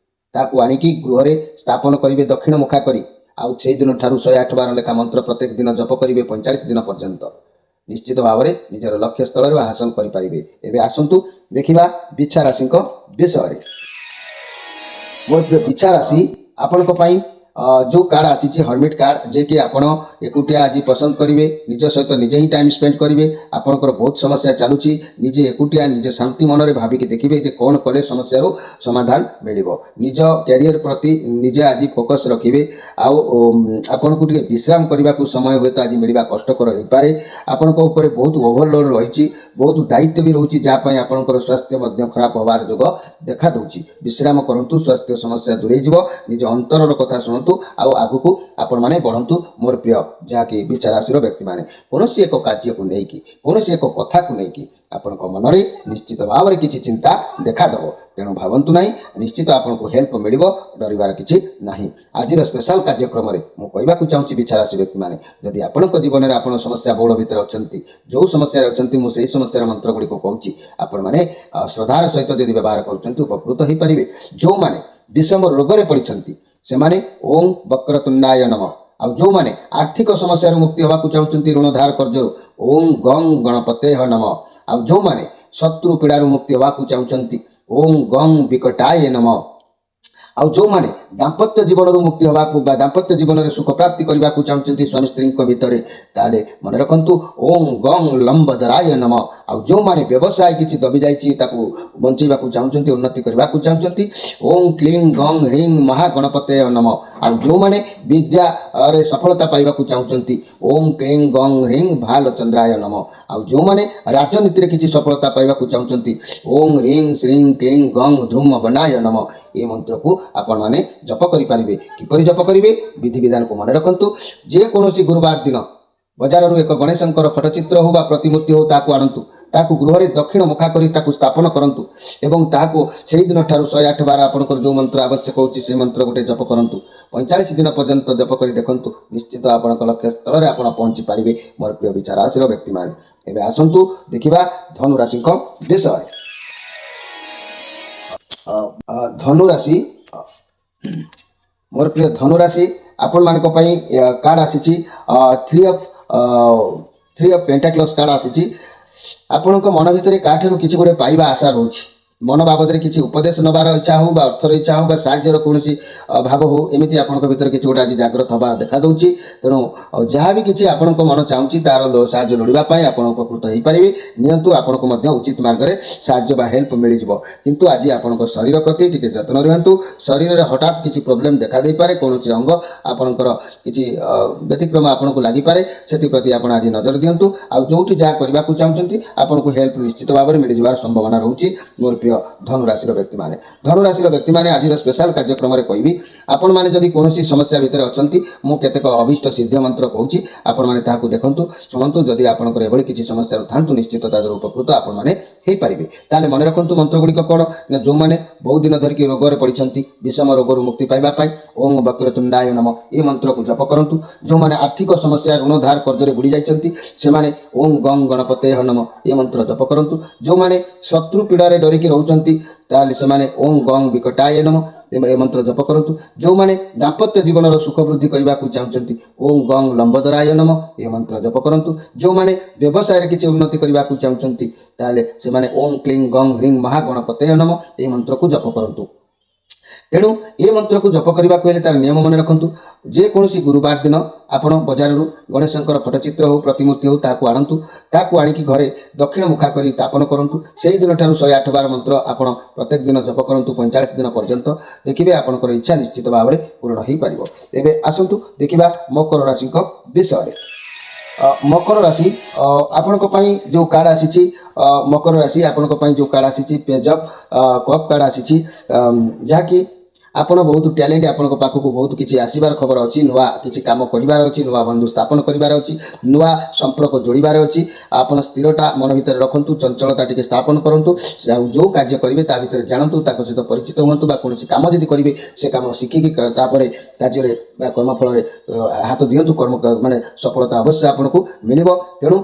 ତାକୁ ଆଣିକି ଗୃହରେ ସ୍ଥାପନ କରିବେ ଦକ୍ଷିଣ ମୁଖା କରି। ଆଉ ସେହିଦିନ ଠାରୁ 108 ବାର ଲେଖା ମନ୍ତ୍ର ପ୍ରତ୍ୟେକ ଦିନ ଜପ କରିବେ 45 ଦିନ ପର୍ଯ୍ୟନ୍ତ। ନିଶ୍ଚିତ ଭାବରେ ନିଜର ଲକ୍ଷ୍ୟ ସ୍ଥଳରେ ହାସଲ କରିପାରିବେ। ଏବେ ଆସନ୍ତୁ ଦେଖିବା ବିଛା ରାଶିଙ୍କ ବିଷୟରେ। ମୋର ପ୍ରିୟ ବିଛା ରାଶି ଆପଣଙ୍କ ପାଇଁ ଯେଉଁ କାର୍ଡ଼ ଆସିଛି ହର୍ମିଟ୍ କାର୍ଡ଼, ଯିଏକି ଆପଣ ଏକୁଟିଆ ଆଜି ପସନ୍ଦ କରିବେ, ନିଜ ସହିତ ନିଜେ ହିଁ ଟାଇମ୍ ସ୍ପେଣ୍ଡ କରିବେ। ଆପଣଙ୍କର ବହୁତ ସମସ୍ୟା ଚାଲୁଛି, ନିଜେ ଏକୁଟିଆ ନିଜ ଶାନ୍ତି ମନରେ ଭାବିକି ଦେଖିବେ ଯେ କ'ଣ କଲେ ସମସ୍ୟାରୁ ସମାଧାନ ମିଳିବ। ନିଜ କ୍ୟାରିୟର ପ୍ରତି ନିଜେ ଆଜି ଫୋକସ୍ ରଖିବେ। ଆଉ ଆପଣଙ୍କୁ ଟିକେ ବିଶ୍ରାମ କରିବାକୁ ସମୟ ହୁଏତ ଆଜି ମିଳିବା କଷ୍ଟକର ହୋଇପାରେ। ଆପଣଙ୍କ ଉପରେ ବହୁତ ଓଭରଲୋଡ଼ ରହିଛି, ବହୁତ ଦାୟିତ୍ୱ ବି ରହୁଛି, ଯାହା ପାଇଁ ଆପଣଙ୍କର ସ୍ୱାସ୍ଥ୍ୟ ମଧ୍ୟ ଖରାପ ହେବାର ଯୋଗ ଦେଖାଦେଉଛି। ବିଶ୍ରାମ କରନ୍ତୁ, ସ୍ୱାସ୍ଥ୍ୟ ସମସ୍ୟା ଦୂରେଇ ଯିବ। ନିଜ ଅନ୍ତରର କଥା ଶୁଣନ୍ତୁ ଆଉ ଆଗକୁ ଆପଣମାନେ ବଢ଼ନ୍ତୁ। ମୋର ପ୍ରିୟ ଯାହାକି ବିଛା ରାଶିର ବ୍ୟକ୍ତିମାନେ କୌଣସି ଏକ କାର୍ଯ୍ୟକୁ ନେଇକି, କୌଣସି ଏକ କଥାକୁ ନେଇକି ଆପଣଙ୍କ ମନରେ ନିଶ୍ଚିତ ଭାବରେ କିଛି ଚିନ୍ତା ଦେଖାଦେବ। ତେଣୁ ଭାବନ୍ତୁ ନାହିଁ, ନିଶ୍ଚିତ ଆପଣଙ୍କୁ ହେଲ୍ପ ମିଳିବ, ଡରିବାର କିଛି ନାହିଁ। ଆଜିର ସ୍ପେଶାଲ କାର୍ଯ୍ୟକ୍ରମରେ ମୁଁ କହିବାକୁ ଚାହୁଁଛି ବିଛା ରାଶି ବ୍ୟକ୍ତିମାନେ ଯଦି ଆପଣଙ୍କ ଜୀବନରେ ଆପଣ ସମସ୍ୟା ବହୁଳ ଭିତରେ ଅଛନ୍ତି, ଯେଉଁ ସମସ୍ୟାରେ ଅଛନ୍ତି ମୁଁ ସେହି ସମସ୍ୟାର ମନ୍ତ୍ର ଗୁଡ଼ିକୁ କହୁଛି, ଆପଣମାନେ ଶ୍ରଦ୍ଧାର ସହିତ ଯଦି ବ୍ୟବହାର କରୁଛନ୍ତି ଉପକୃତ ହୋଇପାରିବେ। ଯେଉଁମାନେ ବିଷମ ରୋଗରେ ପଡ଼ିଛନ୍ତି ସେମାନେ ଓଂ ବକ୍ରତୁଣ୍ଡାୟ ନମ। ଆଉ ଯେଉଁମାନେ ଆର୍ଥିକ ସମସ୍ୟାରୁ ମୁକ୍ତି ହେବାକୁ ଚାହୁଁଛନ୍ତି ଋଣ ଧାର କର୍ଜରୁ ଓଂ ଗଂ ଗଣପତେହ ନମ। ଆଉ ଯେଉଁମାନେ ଶତ୍ରୁ ପୀଡ଼ାରୁ ମୁକ୍ତି ହେବାକୁ ଚାହୁଁଛନ୍ତି ଓଂ ଗଂ ବିକଟାୟ ନମ। ଆଉ ଯେଉଁମାନେ ଦାମ୍ପତ୍ୟ ଜୀବନରୁ ମୁକ୍ତି ହେବାକୁ ବା ଦାମ୍ପତ୍ୟ ଜୀବନରେ ସୁଖ ପ୍ରାପ୍ତି କରିବାକୁ ଚାହୁଁଛନ୍ତି ସ୍ୱାମୀ ସ୍ତ୍ରୀଙ୍କ ଭିତରେ, ତାହେଲେ ମନେ ରଖନ୍ତୁ ଓଂ ଗଂ ଲମ୍ବୋଦରାୟ ନମ। ଆଉ ଯେଉଁମାନେ ବ୍ୟବସାୟ କିଛି ଦବି ଯାଇଛି ତାକୁ ବଞ୍ଚେଇବାକୁ ଚାହୁଁଛନ୍ତି, ଉନ୍ନତି କରିବାକୁ ଚାହୁଁଛନ୍ତି ଓଂ କ୍ଲିଂ ଗଂ ହ୍ରିଂ ମହାଗଣପତେୟ ନମ। ଆଉ ଯେଉଁମାନେ ବିଦ୍ୟାରେ ସଫଳତା ପାଇବାକୁ ଚାହୁଁଛନ୍ତି ଓଂ କ୍ଲିଂ ଗଂ ହ୍ରିଂ ଭାଲଚନ୍ଦ୍ରାୟ ନମ। ଆଉ ଯେଉଁମାନେ ରାଜନୀତିରେ କିଛି ସଫଳତା ପାଇବାକୁ ଚାହୁଁଛନ୍ତି ଓଂ ହ୍ରିଂ ଶ୍ରୀଂ କ୍ଲିଂ ଗଂ ଧୃମ ବନାୟ ନମ। ଏ ମନ୍ତ୍ରକୁ ଆପଣମାନେ ଜପ କରିପାରିବେ। କିପରି ଜପ କରିବେ? ବିଧିବିଧାନକୁ ମନେ ରଖନ୍ତୁ। ଯେକୌଣସି ଗୁରୁବାର ଦିନ बजारରୁ ଏକ ଗଣେଶଙ୍କର ଫଟୋଚିତ୍ର ହେଉ ବା ପ୍ରତିମୂର୍ତ୍ତି ହେଉ ତାହାକୁ ଆଣନ୍ତୁ, ତାହାକୁ ଗୃହରେ ଦକ୍ଷିଣ ମୁଖା କରି ତାକୁ ସ୍ଥାପନ କରନ୍ତୁ ଏବଂ ତାହାକୁ ସେହି ଦିନଠାରୁ 108 ବାର ଆପଣଙ୍କର ଯେଉଁ ମନ୍ତ୍ର ଆବଶ୍ୟକ ହେଉଛି ସେ ମନ୍ତ୍ର ଗୋଟେ ଜପ କରନ୍ତୁ। 45 ଦିନ ପର୍ଯ୍ୟନ୍ତ ଜପ କରି ଦେଖନ୍ତୁ, ନିଶ୍ଚିତ ଆପଣଙ୍କ ଲକ୍ଷ୍ୟ ସ୍ଥଳରେ ଆପଣ ପହଞ୍ଚି ପାରିବେ ମୋର ପ୍ରିୟ ବିଚାର ରାଶିର ବ୍ୟକ୍ତିମାନେ। ଏବେ ଆସନ୍ତୁ ଦେଖିବା ଧନୁ ରାଶିଙ୍କ ବିଷୟରେ। ଧନୁ ରାଶି, ମୋର ପ୍ରିୟ ଧନୁ ରାଶି ଆପଣମାନଙ୍କ ପାଇଁ କାର୍ଡ଼ ଆସିଛି थ्री ऑफ पेंटाक्लस कार्ड आसी। आपणक मन भितर काठू किसी गोटे पाइबा आशा रोचे, मन बाबद किसी उपदेश नबार इच्छा हो अर्थर इच्छा हो साहाଯ୍यर कौन भाव हो एमती आपंक भर किसी गोटे आज जागृत हबार देखा दूसरी। तेणु जहाँ भी किसी आपण मन चाहूँगी तार साहाଯ୍य लोड़ापी आप उपकृत हो पारे। नियंतु आपको उचित मार्ग में साहाଯ୍य हेल्प मिल जाव, किंतु आज आपण शरीर प्रति टिके जत्न रुहतु। शरीर में हठात किसी प्रोब्लेम देखा दे पारे, कौन अंग आपणकर किसी व्यतिक्रम आपन को लगिपे से प्रति आप आज नजर दिंतु। आ जो जहाँ करने को चाहते आपको हेल्प निश्चित भाव में मिल जार संभावना रोचे मोर प्रिय धनुराशि व्यक्ति मैंने। धनुराशि व्यक्ति मैंने आज स्पेशल कार्यक्रम में कहबी आपण मैंने जदि कौन समस्या भितर अच्छा मु केतेक अभीष्ट सिद्ध मंत्र कहूँ आपण मैंने ताकू देखु शुणु। जदि आपंकर एभली किसी समस्या था निश्चित तादर उपकृत आपण मैंने हो पारे। ताले मन रखु मंत्र गुड़िक कौन ना जो मैंने बहुत दिन धरिकी रोग पड़ती विषम रोग मुक्ति पाइबापी ओम वक्रतुंडाय नम ये मंत्र को जप करूँ। जो मैंने आर्थिक समस्या ऋण धार कर्जरे बुड़ी जाती से ओम गंग गणपते नम ये मंत्र जप करूँ। जो मैंने शत्रु पीड़ा डरिकी रोचंती ताले से ओम गंग विकटाय नम ये मंत्र जप करूँ। जो मैंने दाम्पत्य जीवन सुख वृद्धि करने को चाहते ओम गंग लंबोदराय नम ये मंत्र जप करूँ। जो मैंने व्यवसाय किसी उन्नति करने को चाहते ताले से ओम क्लीं गंग ह्रीं महागणपते नम ये मंत्र को जप करूँ। तेणु ये मंत्र को जप करने को तार नियम मन रखु। जेकोसी गुरुवार दिन आपण बजार गणेशंकर फटोचित्र हो प्रतिमूर्ति हो ताकू आणतु, ताकू आणिकी घरे दक्षिण मुखा करी स्थापन करूँ। से दिन ठारू 108 बार मंत्र आपण प्रत्येक दिन जप करूँ 45 दिन पर्यंत देखिए आपंकर इच्छा निश्चित भाव में पूर्ण हो पार। एवं आसतु देखा मकर राशि विषय। मकर राशि आपण जो कार्ड आसी मकर राशि आपण जो कार्ड आसी पेज ऑफ कप कार्ड आसी जहाँकि आपण बहुत टैलेंट आपण पाखक बहुत किसी आसबार खबर अच्छी नुआ किसी कम करार अच्छी नुआ बंधु स्थापन करार अच्छी नुआ संपर्क जोड़बार अच्छी। आपड़ स्थिरता मन भर रखु, चंचलता टी स्थापन करूँ। जो कार्य करेंगे ता भर जानतु सहित परिचित हूँ कौन कम जब करेंगे से कम शिखिकी कार्य कर्मफल हाथ दिंतु कर्म माने सफलता अवश्य आपन को मिल। तेणु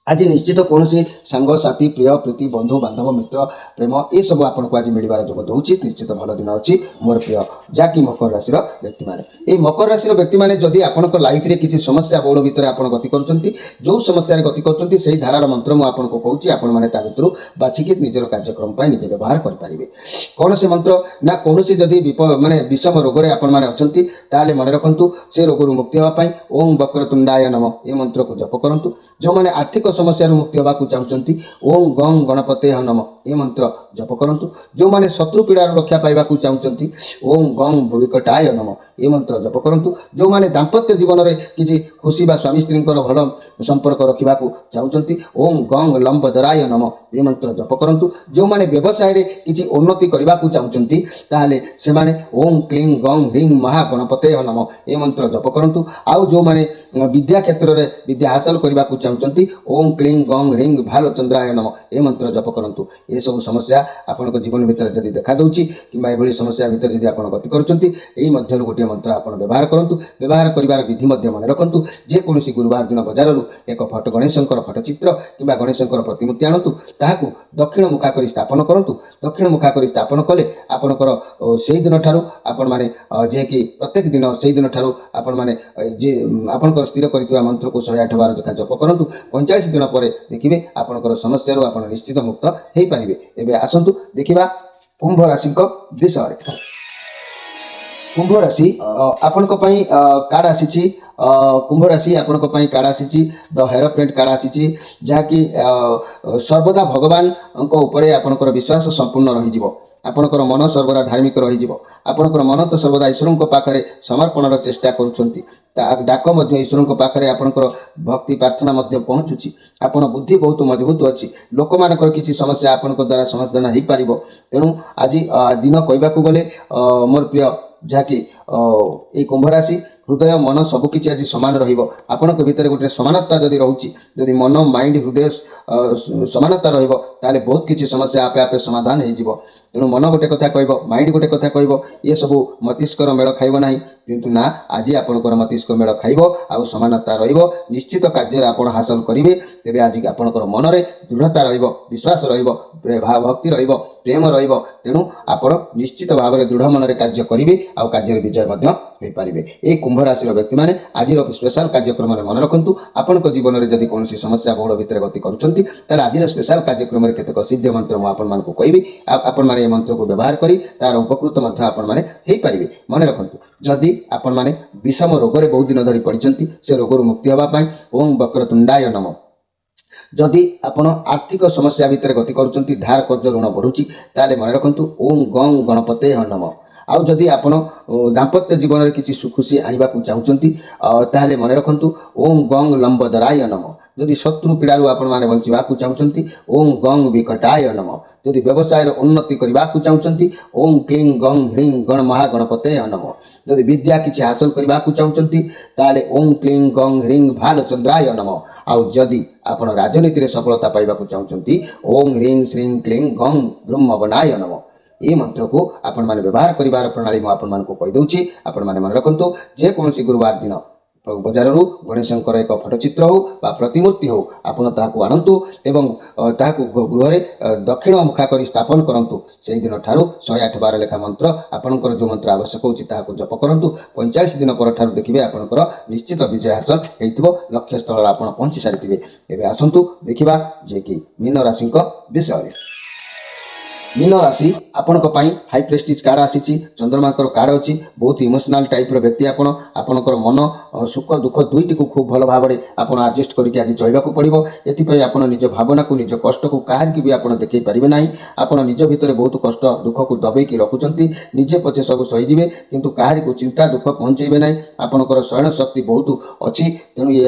आज निश्चित कौन सांग साथी प्रिय प्रीति बंधु बांधव मित्र प्रेम ये सब आपको आज मिलबार जोग दूसरी निश्चित भल दिन अच्छी मोर प्रिय जहाँकि मकर राशि व्यक्ति मैंने। ये मकर राशि व्यक्ति मैंने जदि आपण लाइफ रे किसी समस्या बहुल भितर आप गति करुँच जो समस्या गति करुँच से धारार मंत्र मुझे कहूँ आपण मैंने भर बाछिकी निजर कार्यक्रम निजे व्यवहार करेंगे। कौन से मंत्र ना कौन जदि माने विषम रोग में आपण मैंने अच्छा मन रखु से रोग मुक्ति हाँपाई ओम वक्रतुंडाय नम ये मंत्र को जप करूँ। जो मैंने आर्थिक समस्या मुक्ति होगा चाहते ओम गंग गणपते नम ये मंत्र जप करूँ। जो मैंने शत्रु पीड़ा रक्षा पाइबा चाहते ओम गंग विकटाय नम ये मंत्र जप करूँ। जो मैंने दाम्पत्य जीवन में किसी खुशी बा स्वामी स्त्री भल संपर्क रखा चाहते ओम गंग लंबोदराय नम ये मंत्र जप करूँ। जो मैंने व्यवसाय रे किसी उन्नति करने को चाहते ताले से ओम क्लीं गंग ह्रीं महागणपते नम ये मंत्र जप करूँ। आउ जो मैंने विद्या क्षेत्र में विद्या हासिल करने को चाहते ओम क्लीं गंग ह्रीं भालचंद्राय नम ये मंत्र जप करूँ। ये सब समस्या आपण जीवन भितर जब देखा दूसरी कि समस्या भितर जब आप गति करूँ गोटे मंत्र आप व्यवहार करूँ। व्यवहार कर विधि मन रखु। जेकोसी गुरुवार दिन बजार एक फटो गणेशंकर फटोचित्र कि गणेशंकर प्रतिमूर्ति आणतु ताकू दक्षिण मुखा कर स्थापन करूँ। दक्षिण मुखा कर स्थापन कले आपणकर से दिन ठारू आपण मैंने जे कि प्रत्येक दिन से दिन ठारू आपण मैंने जे आपणकर स्थिर कर मंत्र को 108 बार जखा जप करूँ। 45 दिन पर देखिए आपणकर समस्या आप निश्चित मुक्त हो पारे। एवं आसतु देखा कुंभ राशि विषय। कुंभ राशि आपण कार्ड आसी कुंभ राशि आपण कार्ड आसी द हेरोप्लेट कार्ड आसी जहाँकि सर्वदा भगवान उपरे आपणकर विश्वास संपूर्ण रही आपणकर मन सर्वदा धार्मिक रही आपणकर मन तो सर्वदा ईश्वर पाखे समर्पण चेष्टा करुँच डाक ईश्वर पाखे आपणकर भक्ति प्रार्थना पहुँचुची आपण बुद्धि बहुत मजबूत अच्छी लोक मानकर किसी समस्या आपण द्वारा समाधान हो पार। तेणु आज दिन कहवाक गले मोर प्रिय ଯାହାକି ଏଇ କୁମ୍ଭ ରାଶି ହୃଦୟ ମନ ସବୁକିଛି ଆଜି ସମାନ ରହିବ। ଆପଣଙ୍କ ଭିତରେ ଗୋଟେ ସମାନତା ଯଦି ରହୁଛି, ଯଦି ମନ ମାଇଣ୍ଡ ହୃଦୟ ସମାନତା ରହିବ, ତାହେଲେ ବହୁତ କିଛି ସମସ୍ୟା ଆପେ ଆପେ ସମାଧାନ ହେଇଯିବ। ତେଣୁ ମନ ଗୋଟେ କଥା କହିବ, ମାଇଣ୍ଡ ଗୋଟେ କଥା କହିବ, ଏସବୁ ମସ୍ତିଷ୍କର ମେଳ ଖାଇବ ନାହିଁ। କିନ୍ତୁ ନା, ଆଜି ଆପଣଙ୍କର ମସ୍ତିଷ୍କ ମେଳ ଖାଇବ, ଆଉ ସମାନତା ରହିବ। ନିଶ୍ଚିତ କାର୍ଯ୍ୟରେ ଆପଣ ହାସଲ କରିବେ। ତେବେ ଆଜି ଆପଣଙ୍କର ମନରେ ଦୃଢ଼ତା ରହିବ, ବିଶ୍ୱାସ ରହିବ, ଭକ୍ତି ରହିବ, ପ୍ରେମ ରହିବ। ତେଣୁ ଆପଣ ନିଶ୍ଚିତ ଭାବରେ ଦୃଢ଼ ମନରେ କାର୍ଯ୍ୟ କରିବେ, ଆଉ କାର୍ଯ୍ୟରେ ବିଜୟ ମଧ୍ୟ ହୋଇପାରିବେ। ଏହି କୁମ୍ଭ ରାଶିର ବ୍ୟକ୍ତିମାନେ ଆଜିର ସ୍ପେଶାଲ କାର୍ଯ୍ୟକ୍ରମରେ ମନେ ରଖନ୍ତୁ, ଆପଣଙ୍କ ଜୀବନରେ ଯଦି କୌଣସି ସମସ୍ୟା ବହୁଳ ଭିତରେ ଗତି କରୁଛନ୍ତି, ତାହେଲେ ଆଜିର ସ୍ପେଶାଲ କାର୍ଯ୍ୟକ୍ରମରେ କେତେକ ସିଦ୍ଧ ମନ୍ତ୍ର ମୁଁ ଆପଣମାନଙ୍କୁ କହିବି। ଆଉ ଆପଣମାନେ ଏ ମନ୍ତ୍ରକୁ ବ୍ୟବହାର କରି ତାର ଉପକୃତ ମଧ୍ୟ ଆପଣମାନେ ହେଇପାରିବେ। ମନେ ରଖନ୍ତୁ, ଯଦି ଆପଣମାନେ ବିଷମ ରୋଗରେ ବହୁତ ଦିନ ଧରି ପଡ଼ିଛନ୍ତି, ସେ ରୋଗରୁ ମୁକ୍ତି ହେବା ପାଇଁ ଓಂ ବକ୍ରତୁଣ୍ଡାୟ ନମଃ। ଯଦି ଆପଣ ଆର୍ଥିକ ସମସ୍ୟା ଭିତରେ ଗତି କରୁଛନ୍ତି, ଧାର କର୍ଜ ଋଣ ବଢ଼ୁଛି, ତାହେଲେ ମନେ ରଖନ୍ତୁ ଓಂ ଗଂ ଗଣପତେ ନମଃ। ଆଉ ଯଦି ଆପଣ ଦାମ୍ପତ୍ୟ ଜୀବନରେ କିଛି ଖୁସି ଆଣିବାକୁ ଚାହୁଁଛନ୍ତି, ତାହେଲେ ମନେ ରଖନ୍ତୁ ଓಂ ଗଂ ଲମ୍ବୋଦରାୟ ନମଃ। ଯଦି ଶତ୍ରୁ ପୀଡ଼ାରୁ ଆପଣମାନେ ବଞ୍ଚିବାକୁ ଚାହୁଁଛନ୍ତି, ଓಂ ଗଂ ବିକଟାୟ ନମଃ। ଯଦି ବ୍ୟବସାୟର ଉନ୍ନତି କରିବାକୁ ଚାହୁଁଛନ୍ତି, ଓಂ କ୍ଲିଂ ଗଂ ହ୍ରିଂ ଗଣ ମହାଗଣପତେ ନମଃ। ଯଦି ବିଦ୍ୟା କିଛି ହାସଲ କରିବାକୁ ଚାହୁଁଛନ୍ତି, ତାହେଲେ ଓಂ କ୍ଲିଂ ଗଂ ହ୍ରିଂ ଭାଲଚନ୍ଦ୍ରାୟ ନମଃ। ଆଉ ଯଦି ଆପଣ ରାଜନୀତିରେ ସଫଳତା ପାଇବାକୁ ଚାହୁଁଛନ୍ତି, ଓಂ ହ୍ରିଂ ଶ୍ରୀଂ କ୍ଲିଂ ଗଂ ଦ୍ରୁମବନାୟ ନମଃ। ଏହି ମନ୍ତ୍ରକୁ ଆପଣମାନେ ବ୍ୟବହାର କରିବାର ପ୍ରଣାଳୀ ମୁଁ ଆପଣମାନଙ୍କୁ କହିଦେଉଛି। ଆପଣମାନେ ମନେ ରଖନ୍ତୁ, ଯେକୌଣସି ଗୁରୁବାର ଦିନ ବଜାରରୁ ଗଣେଶଙ୍କର ଏକ ଫଟୋଚିତ୍ର ହେଉ ବା ପ୍ରତିମୂର୍ତ୍ତି ହେଉ, ଆପଣ ତାହାକୁ ଆଣନ୍ତୁ ଏବଂ ତାହାକୁ ଗୃହରେ ଦକ୍ଷିଣ ମୁଖା କରି ସ୍ଥାପନ କରନ୍ତୁ। ସେହିଦିନ ଠାରୁ 108 ବାର ଲେଖା ମନ୍ତ୍ର, ଆପଣଙ୍କର ଯେଉଁ ମନ୍ତ୍ର ଆବଶ୍ୟକ ହେଉଛି ତାହାକୁ ଜପ କରନ୍ତୁ। 45 ଦିନ ପରଠାରୁ ଦେଖିବେ ଆପଣଙ୍କର ନିଶ୍ଚିତ ବିଜୟ ହାସଲ ହେଇଥିବ, ଲକ୍ଷ୍ୟସ୍ଥଳରେ ଆପଣ ପହଞ୍ଚି ସାରିଥିବେ। ଏବେ ଆସନ୍ତୁ ଦେଖିବା ଯେ କି ମୀନ ରାଶିଙ୍କ ବିଷୟରେ। ମୀନ ରାଶି ଆପଣଙ୍କ ପାଇଁ ହାଇ ପ୍ରେଷ୍ଟିଜ୍ କାର୍ଡ଼ ଆସିଛି, ଚନ୍ଦ୍ରମାଙ୍କର କାର୍ଡ଼ ଅଛି। ବହୁତ ଇମୋସନାଲ ଟାଇପ୍ର ବ୍ୟକ୍ତି ଆପଣ। ଆପଣଙ୍କର ମନ ସୁଖ ଦୁଃଖ ଦୁଇଟିକୁ ଖୁବ୍ ଭଲ ଭାବରେ ଆପଣ ଆଡ଼ଜଷ୍ଟ କରିକି ଆଜି ଚଳିବାକୁ ପଡ଼ିବ। ଏଥିପାଇଁ ଆପଣ ନିଜ ଭାବନାକୁ, ନିଜ କଷ୍ଟକୁ କାହାରିକି ବି ଆପଣ ଦେଖାଇ ପାରିବେ ନାହିଁ। ଆପଣ ନିଜ ଭିତରେ ବହୁତ କଷ୍ଟ ଦୁଃଖକୁ ଦବେଇକି ରଖୁଛନ୍ତି। ନିଜେ ପଛେ ସବୁ ସହିଯିବେ, କିନ୍ତୁ କାହାରିକୁ ଚିନ୍ତା ଦୁଃଖ ପହଞ୍ଚେଇବେ ନାହିଁ। ଆପଣଙ୍କର ସହନ ଶକ୍ତି ବହୁତ ଅଛି। ତେଣୁ ଏ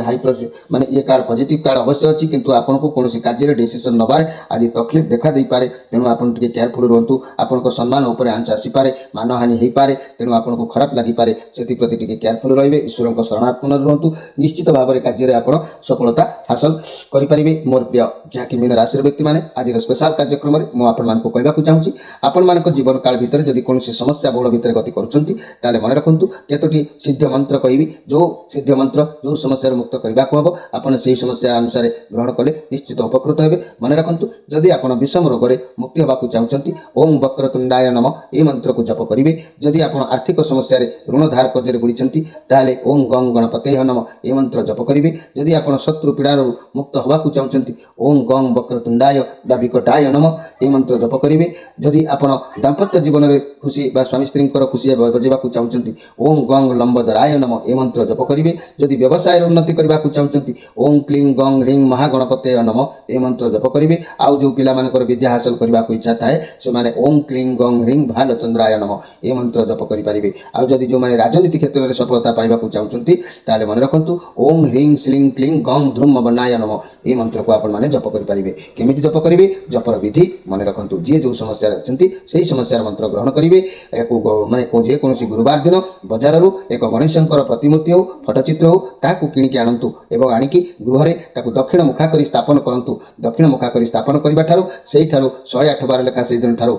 ମାନେ ଏ କାର୍ଡ଼ ପଜିଟିଭ୍ କାର୍ଡ଼ ଅବଶ୍ୟ ଅଛି, କିନ୍ତୁ ଆପଣଙ୍କୁ କୌଣସି କାର୍ଯ୍ୟରେ ଡିସିସନ୍ ନେବାରେ ଆଜି ତକଲିଫ ଦେଖା ଦେଇପାରେ। ତେଣୁ ଆପଣ ଟିକେ କେୟାରଫୁଲ୍ ରୁହନ୍ତୁ। ଆପଣଙ୍କ ସମ୍ମାନ ଉପରେ ଆଞ୍ଚ ଆସିପାରେ, ମାନହାନି ହେଇପାରେ। ତେଣୁ ଆପଣଙ୍କୁ ଖରାପ ଲାଗିପାରେ, ସେଥିପ୍ରତି ଟିକେ କେୟାରଫୁଲ୍ ରହିବେ। ଈଶ୍ୱରଙ୍କ ଶରଣାର୍ପଣରେ ରୁହନ୍ତୁ। ନିଶ୍ଚିତ ଭାବରେ କାର୍ଯ୍ୟରେ ଆପଣ ସଫଳତା ହାସଲ କରିପାରିବେ। ମୋର ପ୍ରିୟ ଯାହାକି ମୀନ ରାଶିର ବ୍ୟକ୍ତିମାନେ, ଆଜିର ସ୍ପେଶାଲ କାର୍ଯ୍ୟକ୍ରମରେ ମୁଁ ଆପଣମାନଙ୍କୁ କହିବାକୁ ଚାହୁଁଛି, ଆପଣମାନଙ୍କ ଜୀବନ କାଳ ଭିତରେ ଯଦି କୌଣସି ସମସ୍ୟା ବହୁଳ ଭିତରେ ଗତି କରୁଛନ୍ତି, ତାହେଲେ ମନେ ରଖନ୍ତୁ କେତୋଟି ସିଦ୍ଧ ମନ୍ତ୍ର କହିବି। ଯେଉଁ ସିଦ୍ଧ ମନ୍ତ୍ର ଯେଉଁ ସମସ୍ୟାରୁ ମୁକ୍ତ କରିବାକୁ ହେବ, ଆପଣ ସେହି ସମସ୍ୟା ଅନୁସାରେ ଗ୍ରହଣ କଲେ ନିଶ୍ଚିତ ଉପକୃତ ହେବେ। ମନେ ରଖନ୍ତୁ, ଯଦି ଆପଣ ବିଷମ ରୋଗରେ ମୁକ୍ତି ହେବାକୁ ଚାହୁଁଛନ୍ତି, ଓಂ ବକ୍ରତୁଣ୍ଡାୟ ନମଃ ଏହି ମନ୍ତ୍ରକୁ ଜପ କରିବେ। ଯଦି ଆପଣ ଆର୍ଥିକ ସମସ୍ୟାରେ ଋଣ ଧାର କର୍ଜରେ ବୁଡ଼ିଛନ୍ତି, ତାହେଲେ ଓಂ ଗଂ ଗଣପତେ ନମଃ ଏହି ମନ୍ତ୍ର ଜପ କରିବେ। ଯଦି ଆପଣ ଶତ୍ରୁ ପୀଡ଼ାରୁ ମୁକ୍ତ ହେବାକୁ ଚାହୁଁଛନ୍ତି, ଓಂ ଗଂ ବକ୍ରତୁଣ୍ଡାୟ ବା ବିକଟାୟ ନମଃ ଏହି ମନ୍ତ୍ର ଜପ କରିବେ। ଯଦି ଆପଣ ଦାମ୍ପତ୍ୟ ଜୀବନରେ ଖୁସି ବା ସ୍ୱାମୀ ସ୍ତ୍ରୀଙ୍କର ଖୁସି ବଜାଇବାକୁ ଚାହୁଁଛନ୍ତି, ଓಂ ଗଂ ଲମ୍ବୋଦରାୟ ନମଃ ଏହି ମନ୍ତ୍ର ଜପ କରିବେ। ଯଦି ବ୍ୟବସାୟର ଉନ୍ନତି କରିବାକୁ ଚାହୁଁଛନ୍ତି, ଓಂ କ୍ଲିଂ ଗଂ ହ୍ରିଂ ମହାଗଣପତେ ନମଃ ଏହି ମନ୍ତ୍ର ଜପ କରିବେ। ଆଉ ଯେଉଁ ପିଲାମାନଙ୍କର ବିଦ୍ୟା ହାସଲ କରିବାକୁ ଇଚ୍ଛା ଥାଏ, ସେମାନେ ଓಂ କ୍ଲିଂ ଗଂ ହ୍ରିଂ ଭାଲଚନ୍ଦ୍ରାୟ ନମଃ ଏହି ମନ୍ତ୍ର ଜପ କରିପାରିବେ। ଆଉ ଯଦି ଯେଉଁମାନେ ରାଜନୀତି କ୍ଷେତ୍ରରେ ସଫଳତା ପାଇବାକୁ ଚାହୁଁଛନ୍ତି, ତାହେଲେ ମନେ ରଖନ୍ତୁ ଓಂ ହ୍ରିଂ ଶ୍ରୀଂ କ୍ଲିଂ ଗଂ ଦ୍ରୁମବନାୟ ନମଃ ଏହି ମନ୍ତ୍ରକୁ ଆପଣମାନେ ଜପ କରିପାରିବେ। କେମିତି ଜପ କରିବେ? ଜପର ବିଧି ମନେ ରଖନ୍ତୁ। ଯିଏ ଯେଉଁ ସମସ୍ୟାରେ ଅଛନ୍ତି ସେହି ସମସ୍ୟାର ମନ୍ତ୍ର ଗ୍ରହଣ କରିବେ। ଏହାକୁ ମାନେ ଯେକୌଣସି ଗୁରୁବାର ଦିନ ବଜାରରୁ ଏକ ଗଣେଶଙ୍କର ପ୍ରତିମୂର୍ତ୍ତି ହେଉ, ଫଟୋଚିତ୍ର ହେଉ, ତାହାକୁ କିଣିକି ଆଣନ୍ତୁ ଏବଂ ଆଣିକି ଗୃହରେ ତାକୁ ଦକ୍ଷିଣ ମୁଖା କରି ସ୍ଥାପନ କରନ୍ତୁ। ଦକ୍ଷିଣ ମୁଖା କରି ସ୍ଥାପନ କରିବା ଠାରୁ ସେହିଠାରୁ 108 ବାର ଲେଖା ସେହିଦିନ ଠାରୁ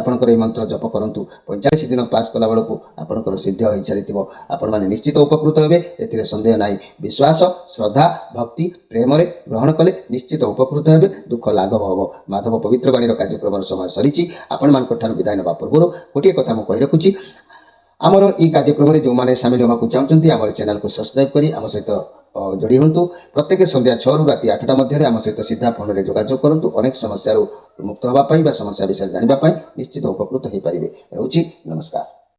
ଆପଣଙ୍କର ଏହି ମନ୍ତ୍ର ଜପ କରନ୍ତୁ। 45 ଦିନ ପାସ୍ କଲା ବେଳକୁ ଆପଣଙ୍କର ସିଦ୍ଧ ହୋଇସାରିଥିବ। ଆପଣମାନେ ନିଶ୍ଚିତ ଉପକୃତ ହେବେ, ଏଥିରେ ସନ୍ଦେହ ନାହିଁ। ବିଶ୍ୱାସ, ଶ୍ରଦ୍ଧା, ଭକ୍ତି, ପ୍ରେମରେ ଗ୍ରହଣ କଲେ ନିଶ୍ଚିତ ଉପକୃତ ହେବେ, ଦୁଃଖ ଲାଘବ ହେବ। ମାଧବ ପବିତ୍ର ବାଣୀର କାର୍ଯ୍ୟକ୍ରମର ସମୟ ସରିଛି। ଆପଣମାନଙ୍କ ଠାରୁ ବିଦାୟ ନେବା ପୂର୍ବରୁ ଗୋଟିଏ କଥା ମୁଁ କହି ରଖୁଛି, ଆମର ଏହି କାର୍ଯ୍ୟକ୍ରମରେ ଯେଉଁମାନେ ସାମିଲ ହେବାକୁ ଚାହୁଁଛନ୍ତି, ଆମର ଚ୍ୟାନେଲକୁ ସବସ୍କ୍ରାଇବ୍ କରି ଆମ ସହିତ ଯୋଡ଼ି ହୁଅନ୍ତୁ। ପ୍ରତ୍ୟେକ ସନ୍ଧ୍ୟା 6ରୁ ରାତି 8ଟା ମଧ୍ୟରେ ଆମ ସହିତ ସିଧା ଫୋନରେ ଯୋଗାଯୋଗ କରନ୍ତୁ। ଅନେକ ସମସ୍ୟାରୁ ମୁକ୍ତ ହେବା ପାଇଁ ବା ସମସ୍ୟା ବିଷୟରେ ଜାଣିବା ପାଇଁ ନିଶ୍ଚିତ ଉପକୃତ ହୋଇପାରିବେ। ରହୁଛି, ନମସ୍କାର।